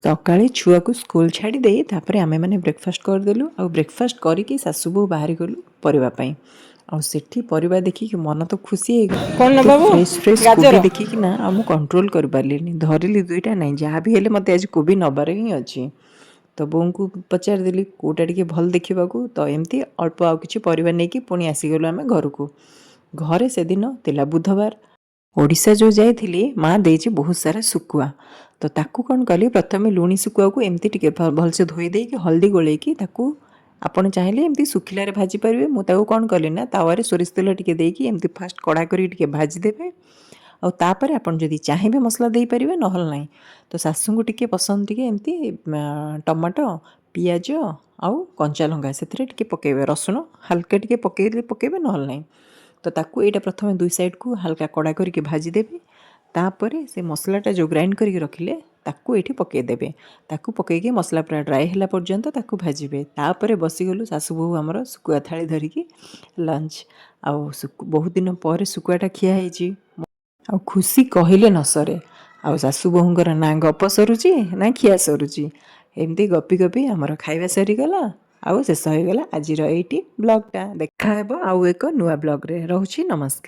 ସକାଳେ ଛୁଆକୁ ସ୍କୁଲ ଛାଡ଼ି ଦେଇ ତାପରେ ଆମେମାନେ ବ୍ରେକଫାଷ୍ଟ କରିଦେଲୁ। ଆଉ ବ୍ରେକଫାଷ୍ଟ କରିକି ଶାଶୁ ବୋହୂ ବାହାରି ଗଲୁ ପରିବା ପାଇଁ। ଆଉ ସେଠି ପରିବା ଦେଖିକି ମନ ତ ଖୁସି ହେଇଗଲା। କଣ ଏତେ ନେବାକୁ? ଫ୍ରେଶ୍ ଫ୍ରେଶ୍ ଗାଜର। କୋବି ଦେଖିକି ନା ଆଉ ମୁଁ କଣ୍ଟ୍ରୋଲ୍ କରିପାରିଲିନି। ଧରିଲି ଦୁଇଟା ନାହିଁ, ଯାହା ବି ହେଲେ ମୋତେ ଆଜି କୋବି ନେବାର ହିଁ ଅଛି। ତ ବୋଉଙ୍କୁ ପଚାରିଦେଲି କେଉଁଟା ଟିକେ ଭଲ ଦେଖିବାକୁ। ତ ଏମିତି ଅଳ୍ପ ଆଉ କିଛି ପରିବା ନେଇକି ପୁଣି ଆସିଗଲୁ ଆମେ ଘରକୁ। ଘରେ ସେଦିନ ଥିଲା ବୁଧବାର। ଓଡ଼ିଶା ଯେଉଁ ଯାଇଥିଲି ମା ଦେଇଛି ବହୁତ ସାରା ଶୁଖୁଆ। ତ ତାକୁ କ'ଣ କଲି, ପ୍ରଥମେ ଲୁଣି ଶୁଖୁଆକୁ ଏମିତି ଟିକେ ଭଲସେ ଧୋଇ ଦେଇକି ହଳଦୀ ଗୋଳେଇକି ତାକୁ ଆପଣ ଚାହିଁଲେ ଏମିତି ଶୁଖିଲାରେ ଭାଜି ପାରିବେ। ମୁଁ ତାକୁ କ'ଣ କଲି ନା ତାୱାରେ ସୋରିଷ ତେଲ ଟିକେ ଦେଇକି ଏମିତି ଫାଷ୍ଟ କଡ଼ା କରିକି ଟିକେ ଭାଜିଦେବେ। ଆଉ ତାପରେ ଆପଣ ଯଦି ଚାହିଁବେ ମସଲା ଦେଇପାରିବେ, ନହେଲେ ନାହିଁ। ତ ଶାଶୁଙ୍କୁ ଟିକେ ପସନ୍ଦ ଟିକେ ଏମିତି ଟମାଟୋ, ପିଆଜ ଆଉ କଞ୍ଚା ଲଙ୍କା ସେଥିରେ ଟିକେ ପକାଇବେ, ରସୁଣ ହାଲକା ଟିକେ ପକାଇବେ, ନହେଲେ ନାହିଁ। ତ ତାକୁ ଏଇଟା ପ୍ରଥମେ ଦୁଇ ସାଇଡ଼୍କୁ ହାଲକା କଡ଼ା କରିକି ଭାଜିଦେବେ। ତାପରେ ସେ ମସଲାଟା ଯେଉଁ ଗ୍ରାଇଣ୍ଡ କରିକି ରଖିଲେ ତାକୁ ଏଇଠି ପକାଇଦେବେ। ତାକୁ ପକାଇକି ମସଲା ପୁରା ଡ୍ରାଏ ହେଲା ପର୍ଯ୍ୟନ୍ତ ତାକୁ ଭାଜିବେ। ତାପରେ ବସିଗଲୁ ଶାଶୁ ବୋହୂ ଆମର ଶୁଖୁଆ ଥାଳି ଧରିକି ଲଞ୍ଚ। ଆଉ ବହୁତ ଦିନ ପରେ ଶୁଖୁଆଟା ଖିଆ ହେଇଛି। ଆଉ ଖୁସି କହିଲେ ନ ସରେ। ଆଉ ଶାଶୁ ବୋହୂଙ୍କର ନା ଗପ ସରୁଛି ନା ଖିଆ ସରୁଛି। ଏମିତି ଗପି ଗପି ଆମର ଖାଇବା ସରିଗଲା। ଆଉ ଶେଷ ହୋଇଗଲା ଆଜିର ଏଇଠି ବ୍ଲଗ୍ଟା। ଦେଖା ହେବ ଆଉ ଏକ ନୂଆ ବ୍ଲଗ୍ରେ। ରହୁଛି, ନମସ୍କାର।